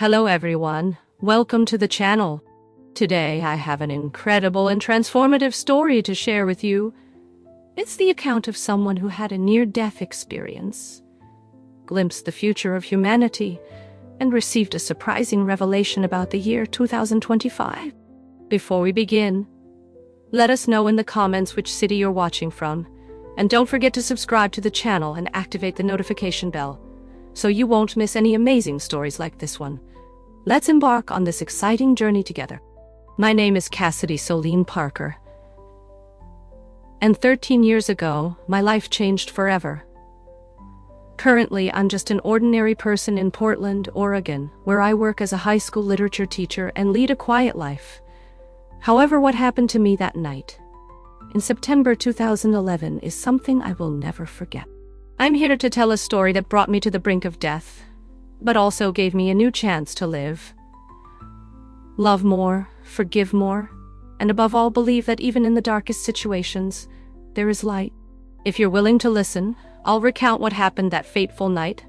Hello everyone, welcome to the channel. Today I have an incredible and transformative story to share with you. It's the account of someone who had a near-death experience, glimpsed the future of humanity, and received a surprising revelation about the year 2025. Before we begin, let us know in the comments which city you're watching from, and don't forget to subscribe to the channel and activate the notification bell, so you won't miss any amazing stories like this one. Let's embark on this exciting journey together. My name is Cassidy Soline Parker, and 13 years ago, my life changed forever. Currently, I'm just an ordinary person in Portland, Oregon, where I work as a high school literature teacher and lead a quiet life. However, what happened to me that night, in September 2011, is something I will never forget. I'm here to tell a story that brought me to the brink of death, but also gave me a new chance to live, love more, forgive more, and above all believe that even in the darkest situations, there is light. If you're willing to listen, I'll recount what happened that fateful night,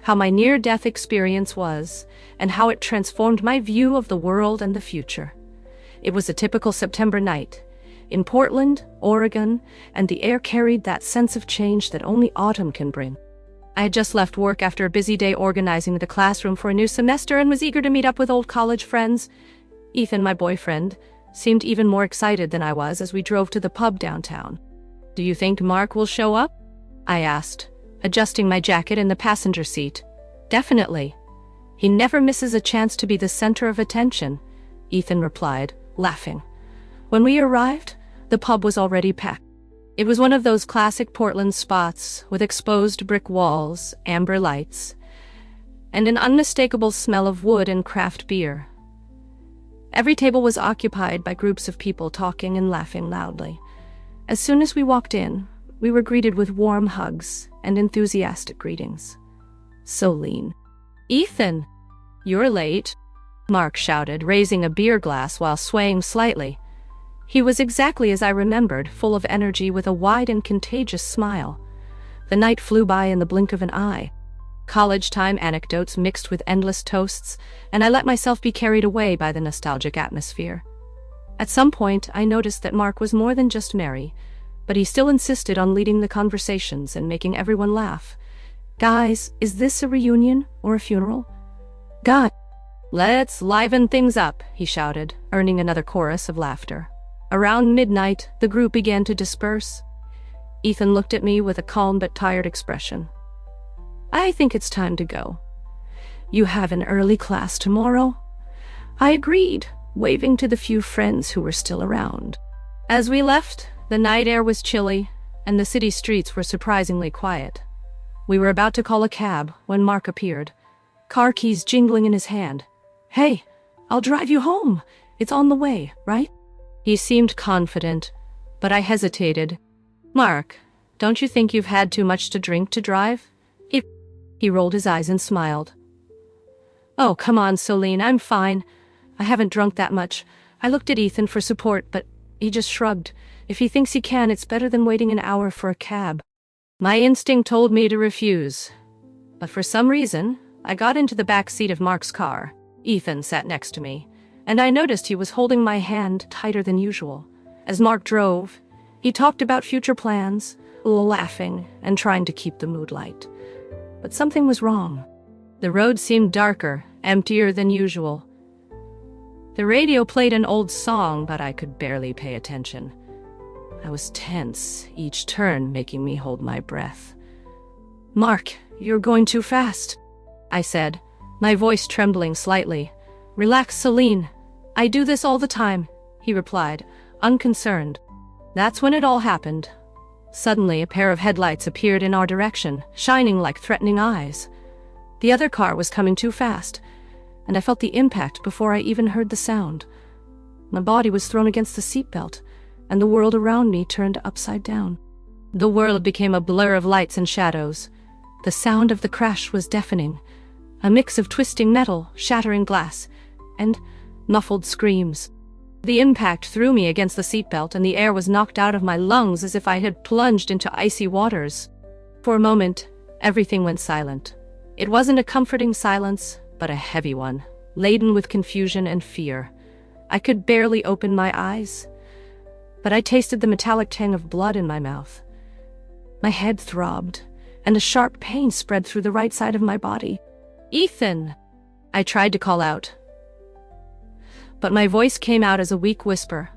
how my near-death experience was, and how it transformed my view of the world and the future. It was a typical September night in Portland, Oregon, and the air carried that sense of change that only autumn can bring. I had just left work after a busy day organizing the classroom for a new semester and was eager to meet up with old college friends. Ethan, my boyfriend, seemed even more excited than I was as we drove to the pub downtown. "Do you think Mark will show up?" I asked, adjusting my jacket in the passenger seat. "Definitely. He never misses a chance to be the center of attention," Ethan replied, laughing. When we arrived, the pub was already packed. It was one of those classic Portland spots with exposed brick walls, amber lights, and an unmistakable smell of wood and craft beer. Every table was occupied by groups of people talking and laughing loudly. As soon as we walked in, we were greeted with warm hugs and enthusiastic greetings. "Soline." "Ethan, you're late," Mark shouted, raising a beer glass while swaying slightly. He was exactly as I remembered, full of energy with a wide and contagious smile. The night flew by in the blink of an eye. College-time anecdotes mixed with endless toasts, and I let myself be carried away by the nostalgic atmosphere. At some point, I noticed that Mark was more than just merry, but he still insisted on leading the conversations and making everyone laugh. "Guys, is this a reunion or a funeral? God, let's liven things up," he shouted, earning another chorus of laughter. Around midnight, the group began to disperse. Ethan looked at me with a calm but tired expression. "I think it's time to go. You have an early class tomorrow." I agreed, waving to the few friends who were still around. As we left, the night air was chilly, and the city streets were surprisingly quiet. We were about to call a cab when Mark appeared, car keys jingling in his hand. "Hey, I'll drive you home. It's on the way, right?" He seemed confident, but I hesitated. "Mark, don't you think you've had too much to drink to drive?" He rolled his eyes and smiled. "Oh, come on, Soline, I'm fine. I haven't drunk that much." I looked at Ethan for support, but he just shrugged. If he thinks he can, it's better than waiting an hour for a cab. My instinct told me to refuse, but for some reason, I got into the back seat of Mark's car. Ethan sat next to me, and I noticed he was holding my hand tighter than usual. As Mark drove, he talked about future plans, laughing and trying to keep the mood light. But something was wrong. The road seemed darker, emptier than usual. The radio played an old song, but I could barely pay attention. I was tense, each turn making me hold my breath. "Mark, you're going too fast," I said, my voice trembling slightly. "Relax, Soline. I do this all the time," he replied, unconcerned. That's when it all happened. Suddenly, a pair of headlights appeared in our direction, shining like threatening eyes. The other car was coming too fast, and I felt the impact before I even heard the sound. My body was thrown against the seatbelt, and the world around me turned upside down. The world became a blur of lights and shadows. The sound of the crash was deafening, a mix of twisting metal, shattering glass, and muffled screams. The impact threw me against the seatbelt, and the air was knocked out of my lungs as if I had plunged into icy waters. For a moment, everything went silent. It wasn't a comforting silence, but a heavy one, laden with confusion and fear. I could barely open my eyes, but I tasted the metallic tang of blood in my mouth. My head throbbed, and a sharp pain spread through the right side of my body. "Ethan!" I tried to call out, but my voice came out as a weak whisper,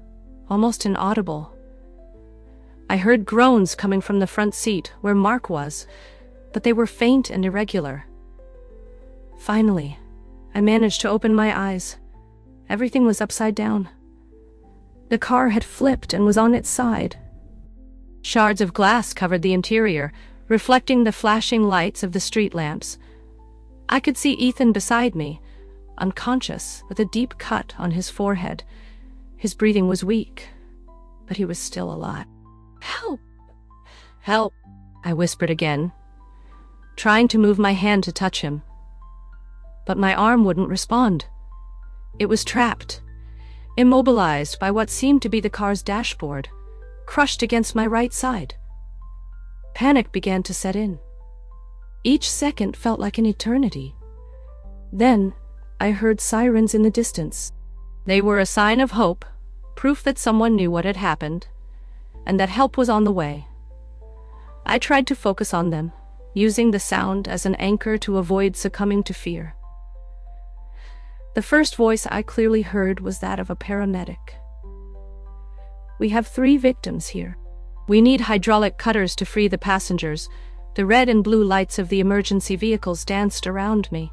almost inaudible. I heard groans coming from the front seat, where Mark was, but they were faint and irregular. Finally, I managed to open my eyes. Everything was upside down. The car had flipped and was on its side. Shards of glass covered the interior, reflecting the flashing lights of the street lamps. I could see Ethan beside me, unconscious, with a deep cut on his forehead. His breathing was weak, but he was still alive. "Help! Help!" I whispered again, trying to move my hand to touch him. But my arm wouldn't respond. It was trapped, immobilized by what seemed to be the car's dashboard, crushed against my right side. Panic began to set in. Each second felt like an eternity. Then I heard sirens in the distance. They were a sign of hope, proof that someone knew what had happened, and that help was on the way. I tried to focus on them, using the sound as an anchor to avoid succumbing to fear. The first voice I clearly heard was that of a paramedic. "We have 3 victims here. We need hydraulic cutters to free the passengers." The red and blue lights of the emergency vehicles danced around me,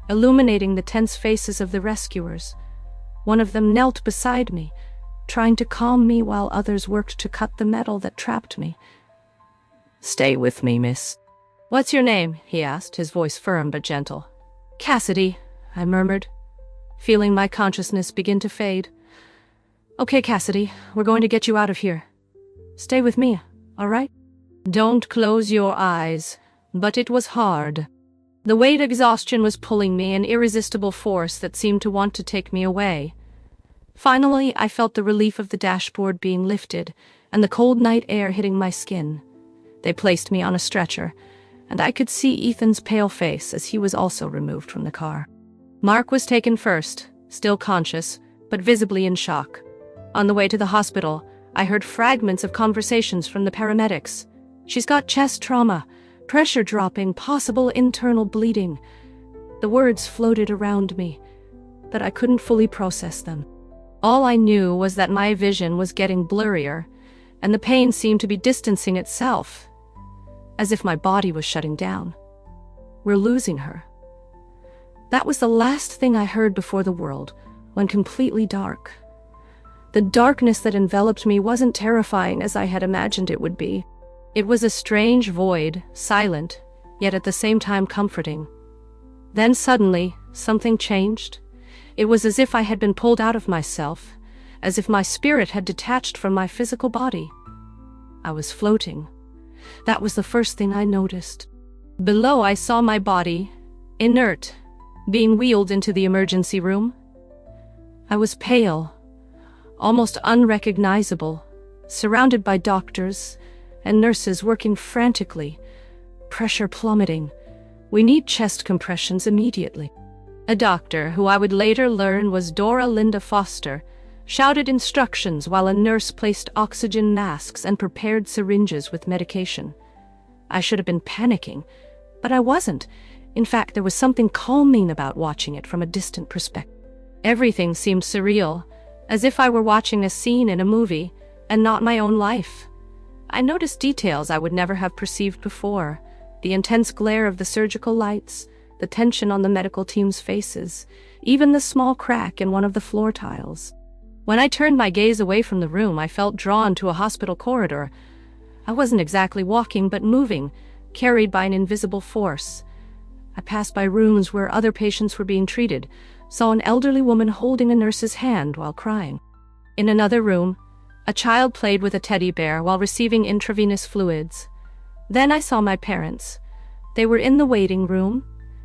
illuminating the tense faces of the rescuers. One of them knelt beside me, trying to calm me while others worked to cut the metal that trapped me. "Stay with me, miss." "What's your name?" he asked, his voice firm but gentle. "Cassidy," I murmured, feeling my consciousness begin to fade. "Okay, Cassidy, we're going to get you out of here. Stay with me, all right?" "Don't close your eyes." But it was hard. The weight of exhaustion was pulling me, an irresistible force that seemed to want to take me away. Finally, I felt the relief of the dashboard being lifted, and the cold night air hitting my skin. They placed me on a stretcher, and I could see Ethan's pale face as he was also removed from the car. Mark was taken first, still conscious, but visibly in shock. On the way to the hospital, I heard fragments of conversations from the paramedics. "She's got chest trauma, pressure dropping, possible internal bleeding." The words floated around me, but I couldn't fully process them. All I knew was that my vision was getting blurrier, and the pain seemed to be distancing itself, as if my body was shutting down. "We're losing her." That was the last thing I heard before the world went completely dark. The darkness that enveloped me wasn't terrifying as I had imagined it would be. It was a strange void, silent, yet at the same time comforting. Then suddenly, something changed. It was as if I had been pulled out of myself, as if my spirit had detached from my physical body. I was floating. That was the first thing I noticed. Below, I saw my body, inert, being wheeled into the emergency room. I was pale, almost unrecognizable, surrounded by doctors and nurses working frantically, pressure plummeting. "We need chest compressions immediately." A doctor, who I would later learn was Dora Linda Foster, shouted instructions while a nurse placed oxygen masks and prepared syringes with medication. I should have been panicking, but I wasn't. In fact, there was something calming about watching it from a distant perspective. Everything seemed surreal, as if I were watching a scene in a movie and not my own life. I noticed details I would never have perceived before: the intense glare of the surgical lights, the tension on the medical team's faces, even the small crack in one of the floor tiles. When I turned my gaze away from the room, I felt drawn to a hospital corridor. I wasn't exactly walking, but moving, carried by an invisible force. I passed by rooms where other patients were being treated, saw an elderly woman holding a nurse's hand while crying. In another room, a child played with a teddy bear while receiving intravenous fluids. Then I saw my parents. They were in the waiting room,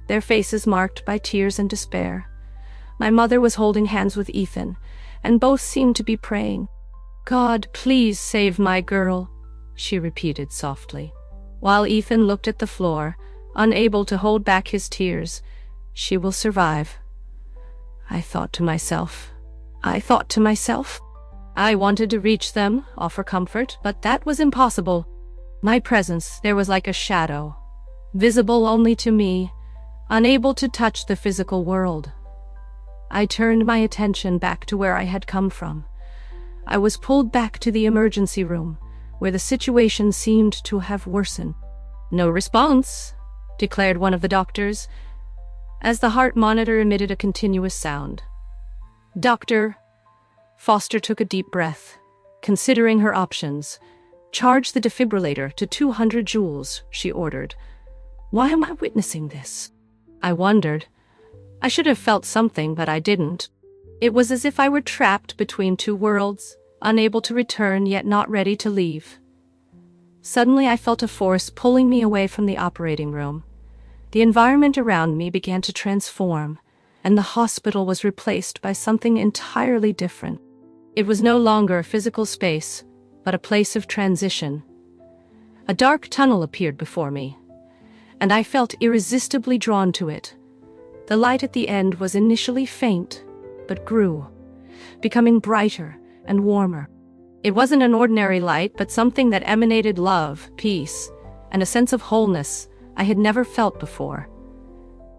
their faces marked by tears and despair. My mother was holding hands with Ethan, and both seemed to be praying. "God, please save my girl," she repeated softly. While Ethan looked at the floor, unable to hold back his tears, She will survive. I thought to myself. I wanted to reach them, offer comfort, but that was impossible. My presence there was like a shadow, visible only to me, unable to touch the physical world. I turned my attention back to where I had come from. I was pulled back to the emergency room, where the situation seemed to have worsened. "No response," declared one of the doctors, as the heart monitor emitted a continuous sound. "Doctor," Foster took a deep breath, considering her options. "Charge the defibrillator to 200 joules, she ordered. Why am I witnessing this? I wondered. I should have felt something, but I didn't. It was as if I were trapped between two worlds, unable to return yet not ready to leave. Suddenly I felt a force pulling me away from the operating room. The environment around me began to transform, and the hospital was replaced by something entirely different. It was no longer a physical space, but a place of transition. A dark tunnel appeared before me, and I felt irresistibly drawn to it. The light at the end was initially faint, but grew, becoming brighter and warmer. It wasn't an ordinary light, but something that emanated love, peace, and a sense of wholeness I had never felt before.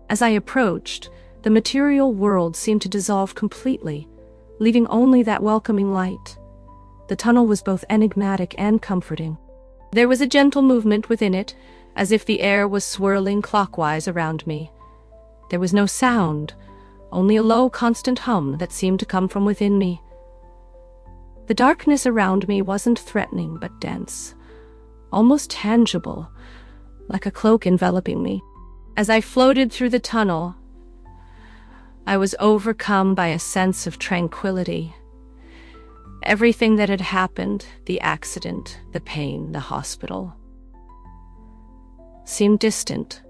As I approached, the material world seemed to dissolve completely, leaving only that welcoming light. The tunnel was both enigmatic and comforting. There was a gentle movement within it, as if the air was swirling clockwise around me. There was no sound, only a low, constant hum that seemed to come from within me. The darkness around me wasn't threatening, but dense, almost tangible, like a cloak enveloping me. As I floated through the tunnel, I was overcome by a sense of tranquility. Everything that had happened, the accident, the pain, the hospital, seemed distant,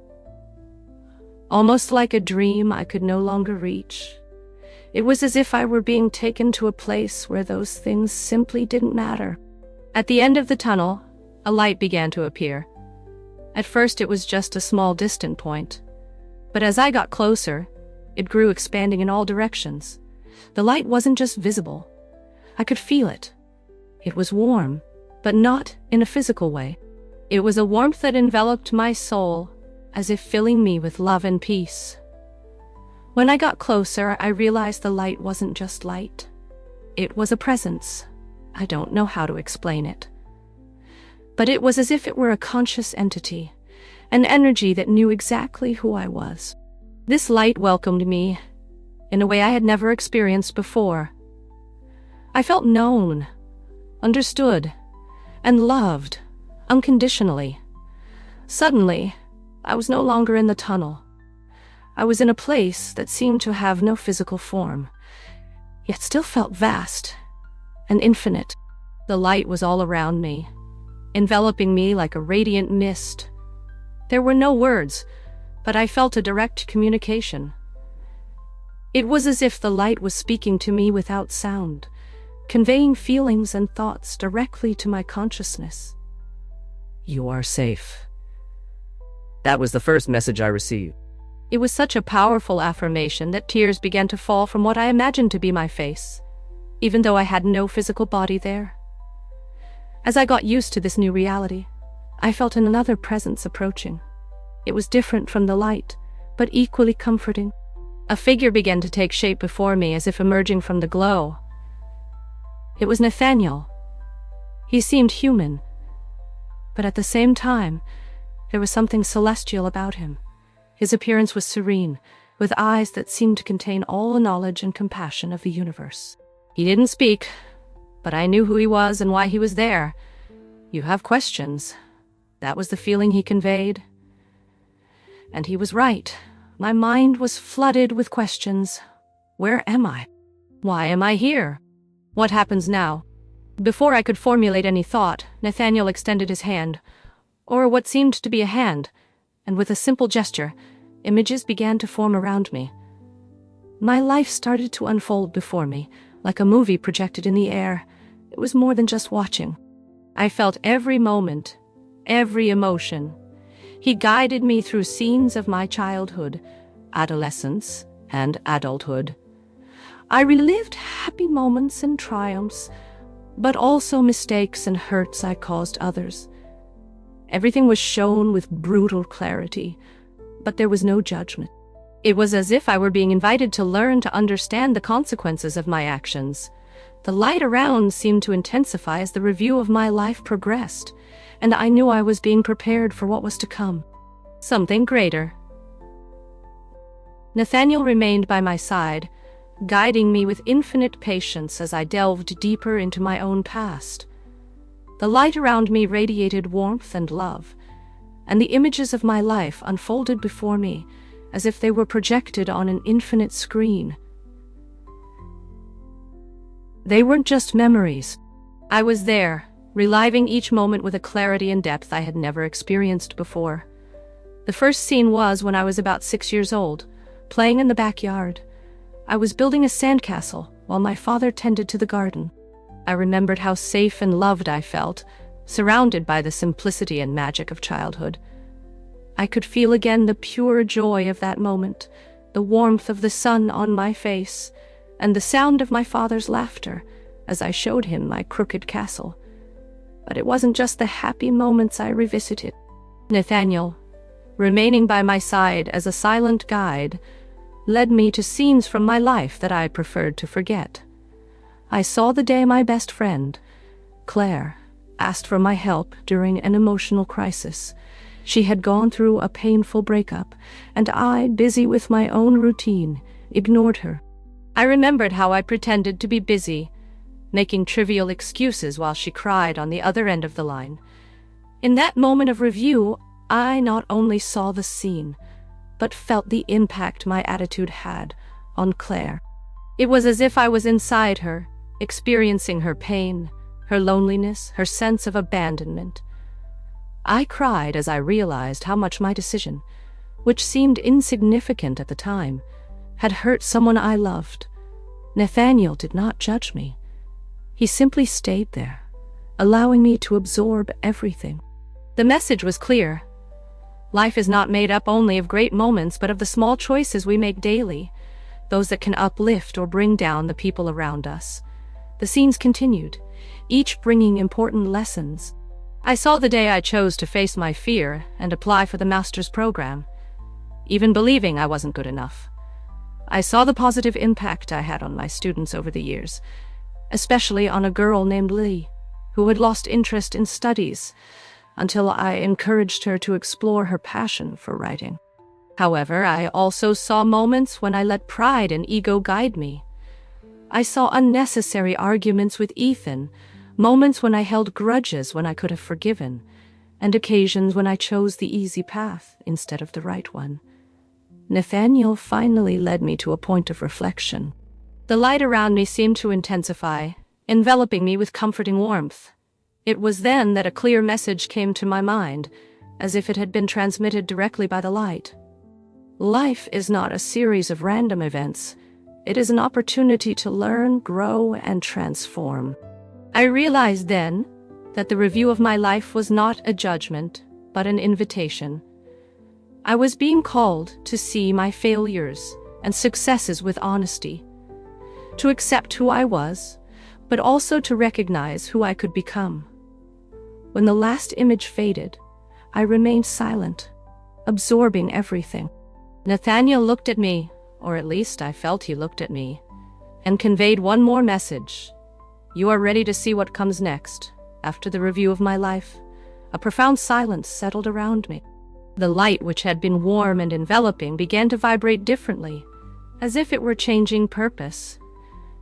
almost like a dream I could no longer reach. It was as if I were being taken to a place where those things simply didn't matter. At the end of the tunnel, a light began to appear. At first it was just a small distant point, but as I got closer, it grew, expanding in all directions. The light wasn't just visible. I could feel it. It was warm, but not in a physical way. It was a warmth that enveloped my soul, as if filling me with love and peace. When I got closer, I realized the light wasn't just light. It was a presence. I don't know how to explain it. But it was as if it were a conscious entity, an energy that knew exactly who I was. This light welcomed me in a way I had never experienced before. I felt known, understood, and loved unconditionally. Suddenly, I was no longer in the tunnel. I was in a place that seemed to have no physical form, yet still felt vast and infinite. The light was all around me, enveloping me like a radiant mist. There were no words, but I felt a direct communication. It was as if the light was speaking to me without sound, conveying feelings and thoughts directly to my consciousness. "You are safe." That was the first message I received. It was such a powerful affirmation that tears began to fall from what I imagined to be my face, even though I had no physical body there. As I got used to this new reality, I felt another presence approaching. It was different from the light, but equally comforting. A figure began to take shape before me, as if emerging from the glow. It was Nathaniel. He seemed human, but at the same time, there was something celestial about him. His appearance was serene, with eyes that seemed to contain all the knowledge and compassion of the universe. He didn't speak, but I knew who he was and why he was there. "You have questions." That was the feeling he conveyed. And he was right. My mind was flooded with questions. Where am I? Why am I here? What happens now? Before I could formulate any thought, Nathaniel extended his hand, or what seemed to be a hand, and with a simple gesture, images began to form around me. My life started to unfold before me, like a movie projected in the air. It was more than just watching. I felt every moment, every emotion. He guided me through scenes of my childhood. adolescence, and adulthood. I relived happy moments and triumphs, but also mistakes and hurts I caused others. Everything was shown with brutal clarity, but there was no judgment. It was as if I were being invited to learn to understand the consequences of my actions. The light around seemed to intensify as the review of my life progressed, and I knew I was being prepared for what was to come. Something greater. Nathaniel remained by my side, guiding me with infinite patience as I delved deeper into my own past. The light around me radiated warmth and love, and the images of my life unfolded before me as if they were projected on an infinite screen. They weren't just memories. I was there, reliving each moment with a clarity and depth I had never experienced before. The first scene was when I was about 6 years old, playing in the backyard. I was building a sandcastle while my father tended to the garden. I remembered how safe and loved I felt, surrounded by the simplicity and magic of childhood. I could feel again the pure joy of that moment, the warmth of the sun on my face, and the sound of my father's laughter as I showed him my crooked castle. But it wasn't just the happy moments I revisited. Nathaniel, remaining by my side as a silent guide, led me to scenes from my life that I preferred to forget. I saw the day my best friend, Claire, asked for my help during an emotional crisis. She had gone through a painful breakup, and I, busy with my own routine, ignored her. I remembered how I pretended to be busy, making trivial excuses while she cried on the other end of the line. In that moment of review, I not only saw the scene, but felt the impact my attitude had on Claire. It was as if I was inside her, experiencing her pain, her loneliness, her sense of abandonment. I cried as I realized how much my decision, which seemed insignificant at the time, had hurt someone I loved. Nathaniel did not judge me. He simply stayed there, allowing me to absorb everything. The message was clear. Life is not made up only of great moments, but of the small choices we make daily, those that can uplift or bring down the people around us. The scenes continued, each bringing important lessons. I saw the day I chose to face my fear and apply for the master's program, even believing I wasn't good enough. I saw the positive impact I had on my students over the years, especially on a girl named Lee, who had lost interest in studies until I encouraged her to explore her passion for writing. However, I also saw moments when I let pride and ego guide me. I saw unnecessary arguments with Ethan, moments when I held grudges when I could have forgiven, and occasions when I chose the easy path instead of the right one. Nathaniel finally led me to a point of reflection. The light around me seemed to intensify, enveloping me with comforting warmth. It was then that a clear message came to my mind, as if it had been transmitted directly by the light. Life is not a series of random events. It is an opportunity to learn, grow, and transform. I realized then that the review of my life was not a judgment, but an invitation. I was being called to see my failures and successes with honesty, to accept who I was, but also to recognize who I could become. When the last image faded, I remained silent, absorbing everything. Nathaniel looked at me, or at least I felt he looked at me, and conveyed one more message. You are ready to see what comes next. After the review of my life, a profound silence settled around me. The light, which had been warm and enveloping, began to vibrate differently, as if it were changing purpose.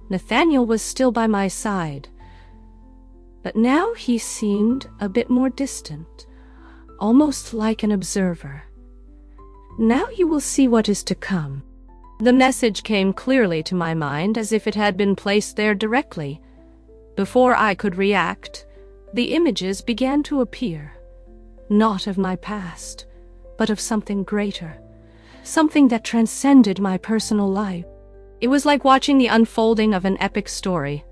Nathaniel was still by my side, but now he seemed a bit more distant, almost like an observer. Now you will see what is to come. The message came clearly to my mind, as if it had been placed there directly. Before I could react, the images began to appear, not of my past, but of something greater, something that transcended my personal life. It was like watching the unfolding of an epic story,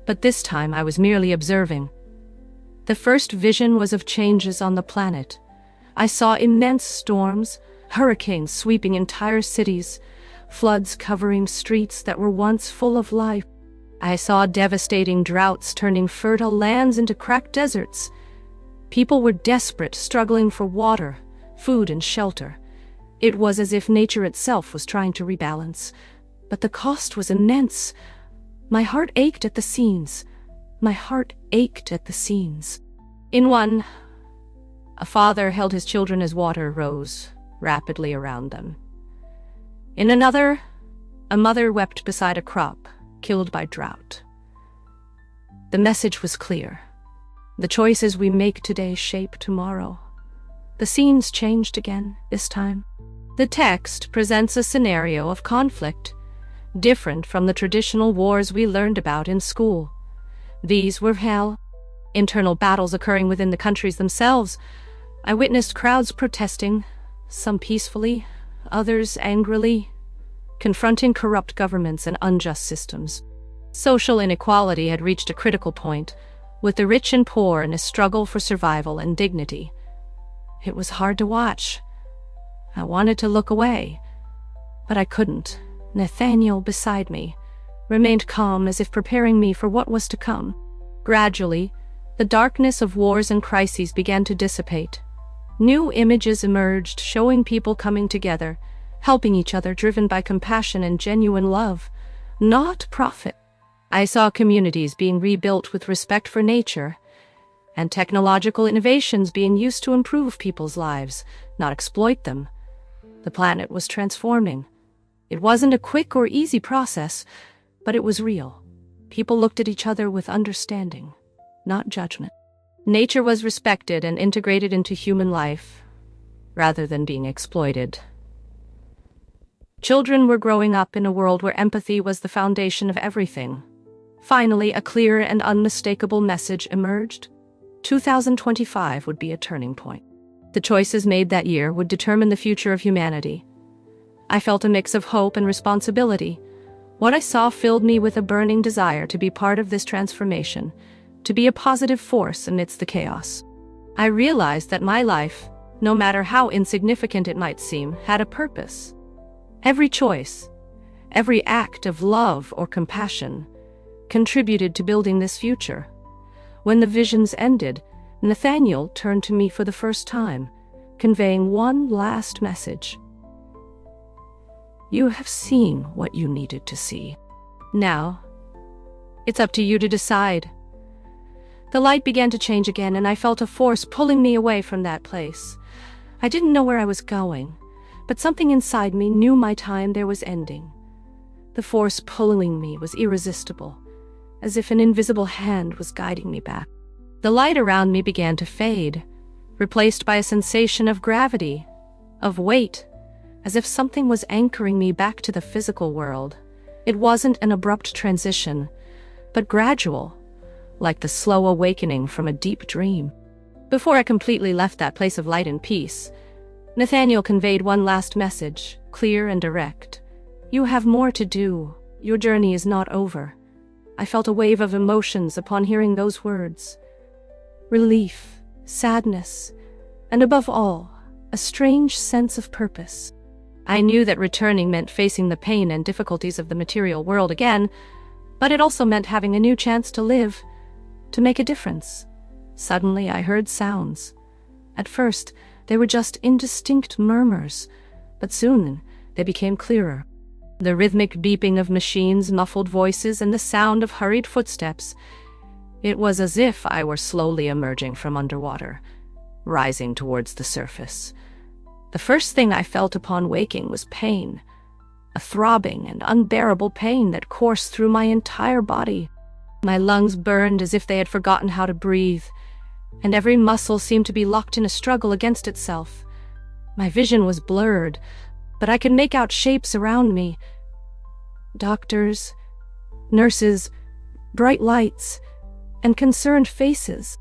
but this time I was merely observing. The first vision was of changes on the planet. I saw immense storms, hurricanes sweeping entire cities, floods covering streets that were once full of life. I saw devastating droughts turning fertile lands into cracked deserts. People were desperate, struggling for water, food, and shelter. It was as if nature itself was trying to rebalance. But the cost was immense. My heart ached at the scenes. My heart ached at the scenes. In one, a father held his children as water rose rapidly around them. In another, a mother wept beside a crop killed by drought. The message was clear. The choices we make today shape tomorrow. The scenes changed again, this time. The text presents a scenario of conflict, different from the traditional wars we learned about in school. These were hell, internal battles occurring within the countries themselves. I witnessed crowds protesting, some peacefully, others angrily, confronting corrupt governments and unjust systems. Social inequality had reached a critical point, with the rich and poor in a struggle for survival and dignity. It was hard to watch. I wanted to look away, but I couldn't. Nathaniel, beside me, remained calm as if preparing me for what was to come. Gradually, the darkness of wars and crises began to dissipate. New images emerged, showing people coming together, helping each other, driven by compassion and genuine love, not profit. I saw communities being rebuilt with respect for nature, and technological innovations being used to improve people's lives, not exploit them. The planet was transforming. It wasn't a quick or easy process, but it was real. People looked at each other with understanding, not judgment. Nature was respected and integrated into human life, rather than being exploited. Children were growing up in a world where empathy was the foundation of everything. Finally, a clear and unmistakable message emerged. 2025 would be a turning point. The choices made that year would determine the future of humanity. I felt a mix of hope and responsibility. What I saw filled me with a burning desire to be part of this transformation, to be a positive force amidst the chaos. I realized that my life, no matter how insignificant it might seem, had a purpose. Every choice, every act of love or compassion, contributed to building this future. When the visions ended, Nathaniel turned to me for the first time, conveying one last message. You have seen what you needed to see. Now, it's up to you to decide. The light began to change again, and I felt a force pulling me away from that place. I didn't know where I was going, but something inside me knew my time there was ending. The force pulling me was irresistible, as if an invisible hand was guiding me back. The light around me began to fade, replaced by a sensation of gravity, of weight, as if something was anchoring me back to the physical world. It wasn't an abrupt transition, but gradual, like the slow awakening from a deep dream. Before I completely left that place of light and peace, Nathaniel conveyed one last message, clear and direct. You have more to do. Your journey is not over. I felt a wave of emotions upon hearing those words. Relief, sadness, and above all, a strange sense of purpose. I knew that returning meant facing the pain and difficulties of the material world again, but it also meant having a new chance to live, to make a difference. Suddenly I heard sounds. At first, they were just indistinct murmurs, but soon they became clearer. The rhythmic beeping of machines, muffled voices, and the sound of hurried footsteps. It was as if I were slowly emerging from underwater, rising towards the surface. The first thing I felt upon waking was pain, a throbbing and unbearable pain that coursed through my entire body. My lungs burned as if they had forgotten how to breathe, and every muscle seemed to be locked in a struggle against itself. My vision was blurred, but I could make out shapes around me. Doctors, nurses, bright lights, and concerned faces.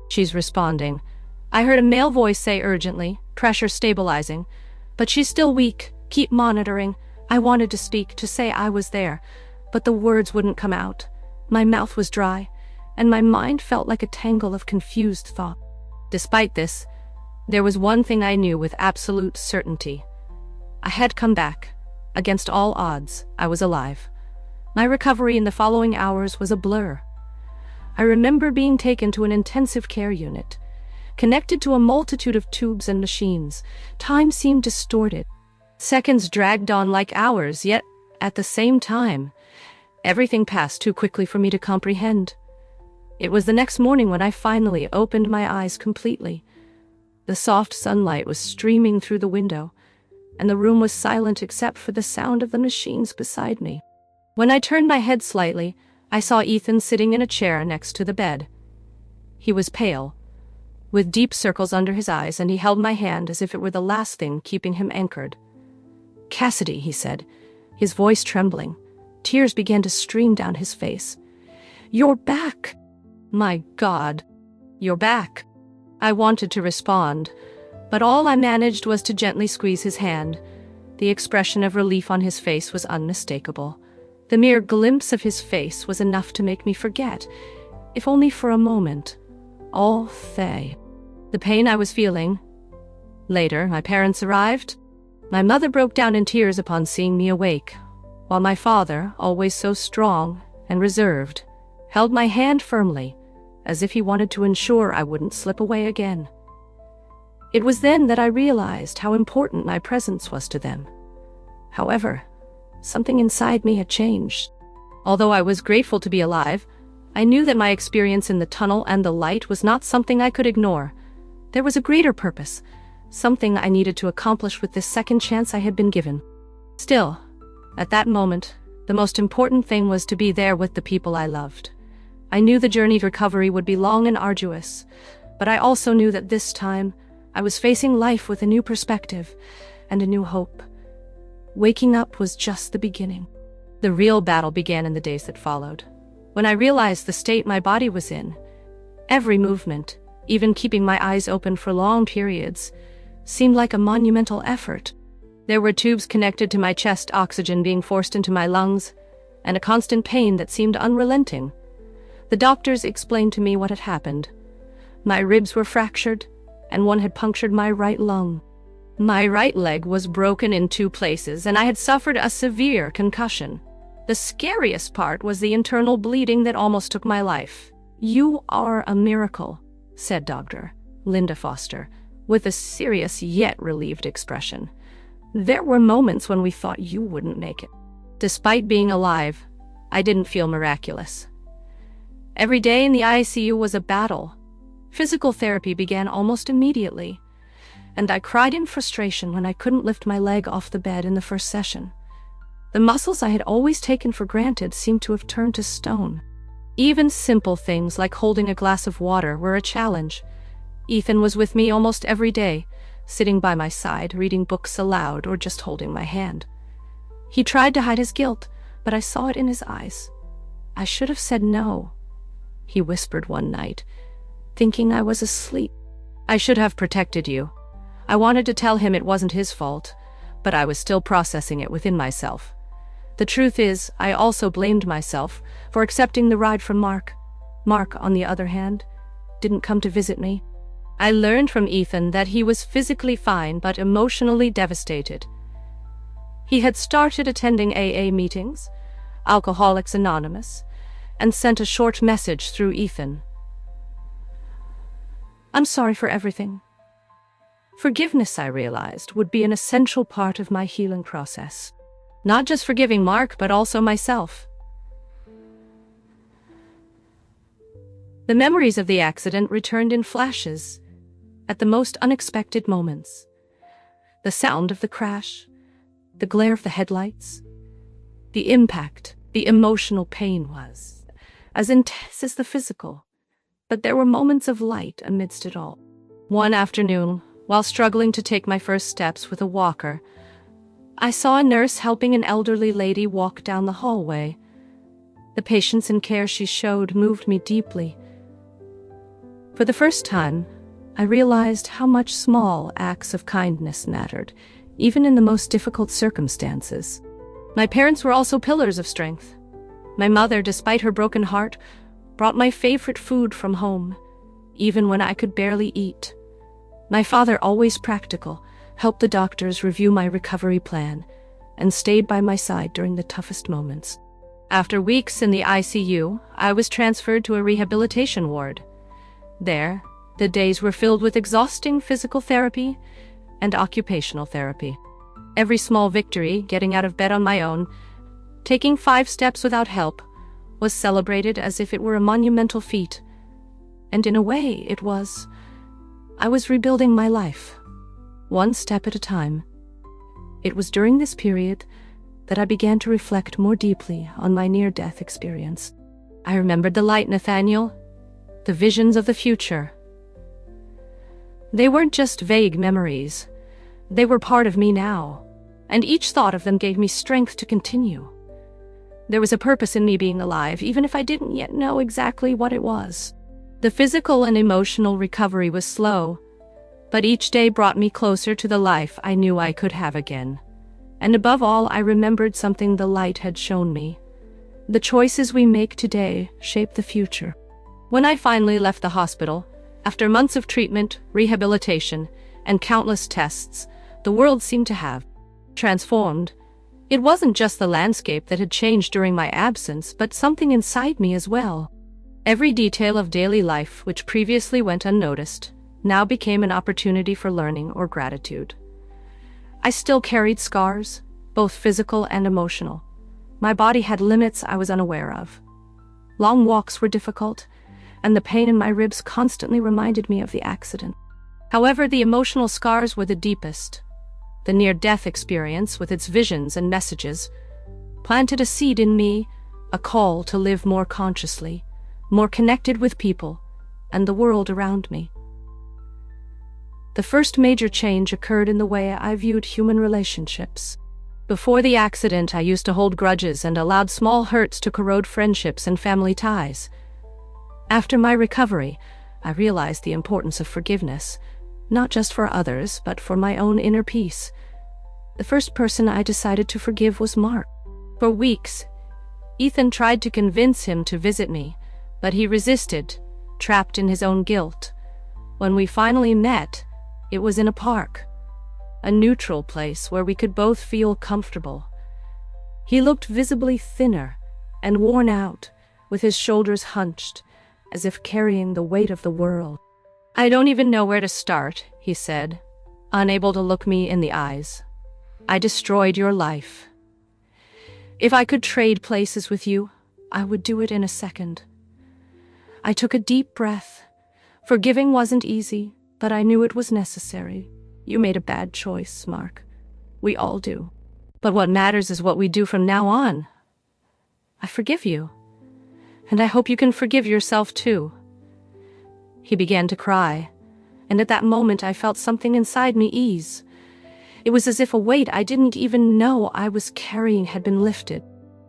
She's responding. I heard a male voice say urgently, pressure stabilizing. But she's still weak. Keep monitoring. I wanted to speak, to say I was there, but the words wouldn't come out. My mouth was dry, and my mind felt like a tangle of confused thought. Despite this, there was one thing I knew with absolute certainty. I had come back. Against all odds, I was alive. My recovery in the following hours was a blur. I remember being taken to an intensive care unit, connected to a multitude of tubes and machines. Time seemed distorted. Seconds dragged on like hours, yet, at the same time, everything passed too quickly for me to comprehend. It was the next morning when I finally opened my eyes completely. The soft sunlight was streaming through the window, and the room was silent except for the sound of the machines beside me. When I turned my head slightly, I saw Ethan sitting in a chair next to the bed. He was pale, with deep circles under his eyes, and he held my hand as if it were the last thing keeping him anchored. "Cassidy," he said, his voice trembling. Tears began to stream down his face. "You're back!" "My God, you're back!" I wanted to respond, but all I managed was to gently squeeze his hand. The expression of relief on his face was unmistakable. The mere glimpse of his face was enough to make me forget, if only for a moment, all the pain I was feeling. Later, my parents arrived. My mother broke down in tears upon seeing me awake, while my father, always so strong and reserved, held my hand firmly, as if he wanted to ensure I wouldn't slip away again. It was then that I realized how important my presence was to them. However, something inside me had changed. Although I was grateful to be alive, I knew that my experience in the tunnel and the light was not something I could ignore. There was a greater purpose, something I needed to accomplish with this second chance I had been given. Still, at that moment, the most important thing was to be there with the people I loved. I knew the journey to recovery would be long and arduous, but I also knew that this time, I was facing life with a new perspective and a new hope. Waking up was just the beginning. The real battle began in the days that followed. When I realized the state my body was in, every movement, even keeping my eyes open for long periods, seemed like a monumental effort. There were tubes connected to my chest, oxygen being forced into my lungs, and a constant pain that seemed unrelenting. The doctors explained to me what had happened. My ribs were fractured, and one had punctured my right lung. My right leg was broken in 2 places, and I had suffered a severe concussion. The scariest part was the internal bleeding that almost took my life. "You are a miracle," said Dr. Linda Foster, with a serious yet relieved expression. "There were moments when we thought you wouldn't make it." Despite being alive, I didn't feel miraculous. Every day in the ICU was a battle. Physical therapy began almost immediately, and I cried in frustration when I couldn't lift my leg off the bed in the first session. The muscles I had always taken for granted seemed to have turned to stone. Even simple things like holding a glass of water were a challenge. Ethan was with me almost every day, sitting by my side, reading books aloud, or just holding my hand. He tried to hide his guilt, but I saw it in his eyes. "I should have said no," he whispered one night, thinking I was asleep. "I should have protected you." I wanted to tell him it wasn't his fault, but I was still processing it within myself. The truth is, I also blamed myself for accepting the ride from Mark. Mark, on the other hand, didn't come to visit me. I learned from Ethan that he was physically fine but emotionally devastated. He had started attending AA meetings, Alcoholics Anonymous, and sent a short message through Ethan. "I'm sorry for everything." Forgiveness, I realized, would be an essential part of my healing process. Not just forgiving Mark, but also myself. The memories of the accident returned in flashes, at the most unexpected moments. The sound of the crash, the glare of the headlights, the impact, the emotional pain was as intense as the physical, but there were moments of light amidst it all. One afternoon, while struggling to take my first steps with a walker, I saw a nurse helping an elderly lady walk down the hallway. The patience and care she showed moved me deeply. For the first time, I realized how much small acts of kindness mattered, even in the most difficult circumstances. My parents were also pillars of strength. My mother, despite her broken heart, brought my favorite food from home, even when I could barely eat. My father, always practical, helped the doctors review my recovery plan, and stayed by my side during the toughest moments. After weeks in the ICU, I was transferred to a rehabilitation ward. There, the days were filled with exhausting physical therapy and occupational therapy. Every small victory, getting out of bed on my own, taking 5 steps without help, was celebrated as if it were a monumental feat. And in a way, it was. I was rebuilding my life, one step at a time. It was during this period that I began to reflect more deeply on my near-death experience. I remembered the light, Nathaniel, the visions of the future. They weren't just vague memories. They were part of me now, and each thought of them gave me strength to continue. There was a purpose in me being alive, even if I didn't yet know exactly what it was. The physical and emotional recovery was slow, but each day brought me closer to the life I knew I could have again. And above all, I remembered something the light had shown me. The choices we make today shape the future. When I finally left the hospital, after months of treatment, rehabilitation, and countless tests, the world seemed to have transformed. It wasn't just the landscape that had changed during my absence, but something inside me as well. Every detail of daily life, which previously went unnoticed, now became an opportunity for learning or gratitude. I still carried scars, both physical and emotional. My body had limits I was unaware of. Long walks were difficult, and the pain in my ribs constantly reminded me of the accident. However, the emotional scars were the deepest. The near-death experience, with its visions and messages, planted a seed in me, a call to live more consciously, more connected with people and the world around me. The first major change occurred in the way I viewed human relationships. Before the accident, I used to hold grudges and allowed small hurts to corrode friendships and family ties. After my recovery, I realized the importance of forgiveness, not just for others, but for my own inner peace. The first person I decided to forgive was Mark. For weeks, Ethan tried to convince him to visit me, but he resisted, trapped in his own guilt. When we finally met, it was in a park, a neutral place where we could both feel comfortable. He looked visibly thinner and worn out, with his shoulders hunched, as if carrying the weight of the world. "I don't even know where to start," he said, unable to look me in the eyes. "I destroyed your life. If I could trade places with you, I would do it in a second." I took a deep breath. Forgiving wasn't easy, but I knew it was necessary. "You made a bad choice, Mark. We all do. But what matters is what we do from now on. I forgive you, and I hope you can forgive yourself too." He began to cry, and at that moment I felt something inside me ease. It was as if a weight I didn't even know I was carrying had been lifted.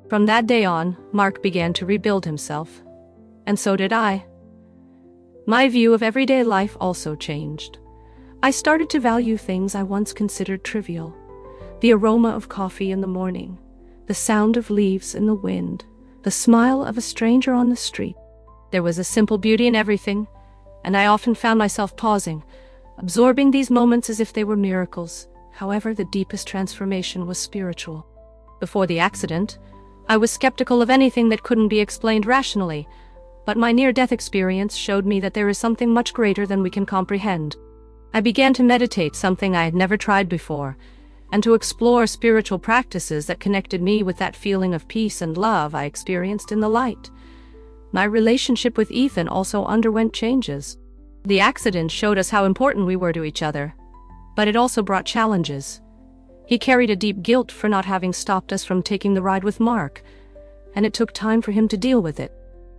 From that day on, Mark began to rebuild himself, and so did I. My view of everyday life also changed. I started to value things I once considered trivial. The aroma of coffee in the morning, the sound of leaves in the wind, the smile of a stranger on the street. There was a simple beauty in everything, and I often found myself pausing, absorbing these moments as if they were miracles. However, the deepest transformation was spiritual. Before the accident, I was skeptical of anything that couldn't be explained rationally, but my near-death experience showed me that there is something much greater than we can comprehend. I began to meditate, something I had never tried before, and to explore spiritual practices that connected me with that feeling of peace and love I experienced in the light. My relationship with Ethan also underwent changes. The accident showed us how important we were to each other, but it also brought challenges. He carried a deep guilt for not having stopped us from taking the ride with Mark, and it took time for him to deal with it.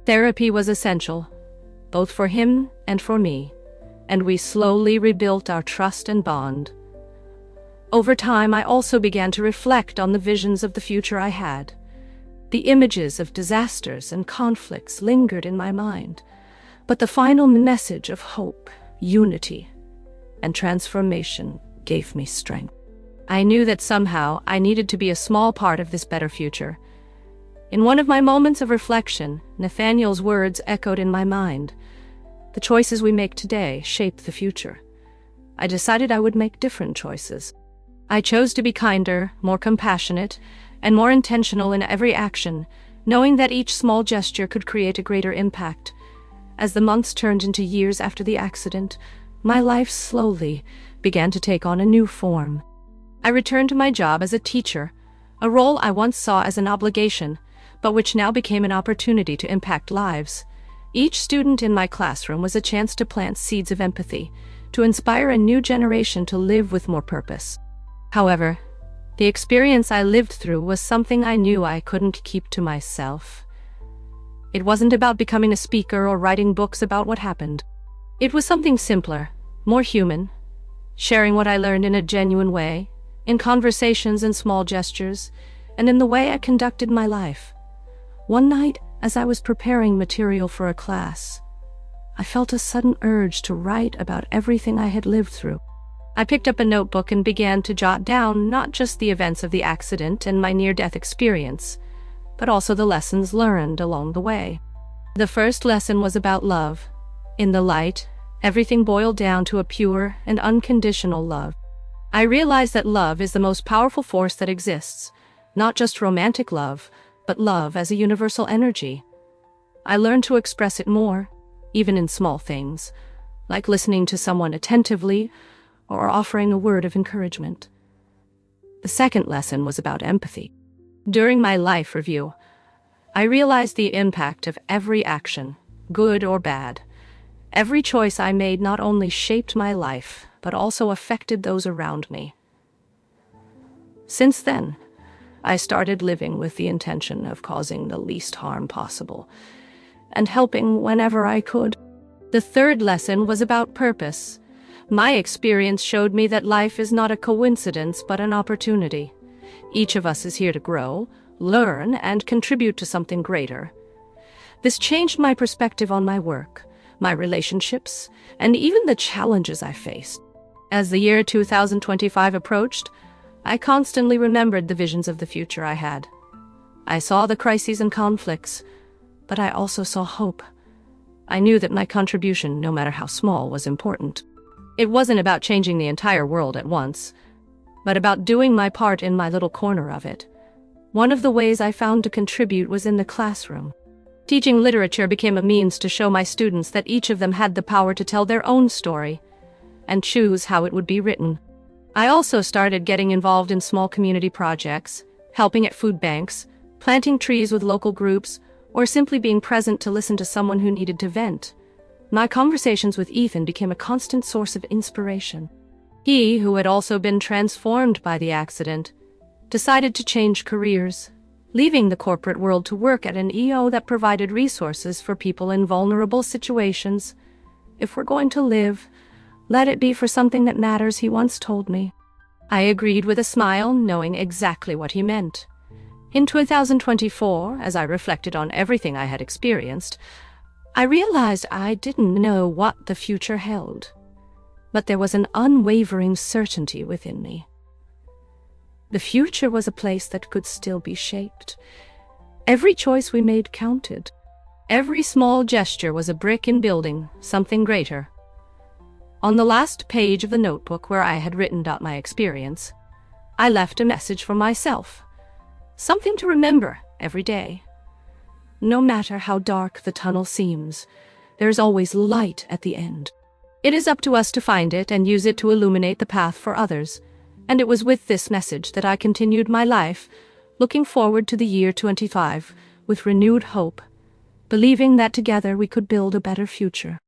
Therapy was essential, both for him and for me, and we slowly rebuilt our trust and bond. Over time, I also began to reflect on the visions of the future I had. The images of disasters and conflicts lingered in my mind, but the final message of hope, unity, and transformation gave me strength. I knew that somehow I needed to be a small part of this better future. In one of my moments of reflection, Nathaniel's words echoed in my mind. "The choices we make today shape the future." I decided I would make different choices. I chose to be kinder, more compassionate, and more intentional in every action, knowing that each small gesture could create a greater impact. As the months turned into years after the accident, my life slowly began to take on a new form. I returned to my job as a teacher, a role I once saw as an obligation, but which now became an opportunity to impact lives. Each student in my classroom was a chance to plant seeds of empathy, to inspire a new generation to live with more purpose. However, the experience I lived through was something I knew I couldn't keep to myself. It wasn't about becoming a speaker or writing books about what happened. It was something simpler, more human, sharing what I learned in a genuine way, in conversations and small gestures, and in the way I conducted my life. One night, as I was preparing material for a class, I felt a sudden urge to write about everything I had lived through. I picked up a notebook and began to jot down not just the events of the accident and my near-death experience, but also the lessons learned along the way. The first lesson was about love. In the light, everything boiled down to a pure and unconditional love. I realized that love is the most powerful force that exists, not just romantic love, but love as a universal energy. I learned to express it more, even in small things, like listening to someone attentively or offering a word of encouragement. The second lesson was about empathy. During my life review, I realized the impact of every action, good or bad. Every choice I made not only shaped my life, but also affected those around me. Since then, I started living with the intention of causing the least harm possible, and helping whenever I could. The third lesson was about purpose. My experience showed me that life is not a coincidence, but an opportunity. Each of us is here to grow, learn, and contribute to something greater. This changed my perspective on my work, my relationships, and even the challenges I faced. As the year 2025 approached, I constantly remembered the visions of the future I had. I saw the crises and conflicts, but I also saw hope. I knew that my contribution, no matter how small, was important. It wasn't about changing the entire world at once, but about doing my part in my little corner of it. One of the ways I found to contribute was in the classroom. Teaching literature became a means to show my students that each of them had the power to tell their own story and choose how it would be written. I also started getting involved in small community projects, helping at food banks, planting trees with local groups, or simply being present to listen to someone who needed to vent. My conversations with Ethan became a constant source of inspiration. He, who had also been transformed by the accident, decided to change careers, leaving the corporate world to work at an EO that provided resources for people in vulnerable situations. If we're going to live, let it be for something that matters, he once told me. I agreed with a smile, knowing exactly what he meant. In 2024, as I reflected on everything I had experienced, I realized I didn't know what the future held, but there was an unwavering certainty within me. The future was a place that could still be shaped. Every choice we made counted. Every small gesture was a brick in building something greater. On the last page of the notebook where I had written out my experience, I left a message for myself, something to remember every day. No matter how dark the tunnel seems, there is always light at the end. It is up to us to find it and use it to illuminate the path for others. And it was with this message that I continued my life, looking forward to the year 2025 with renewed hope, believing that together we could build a better future.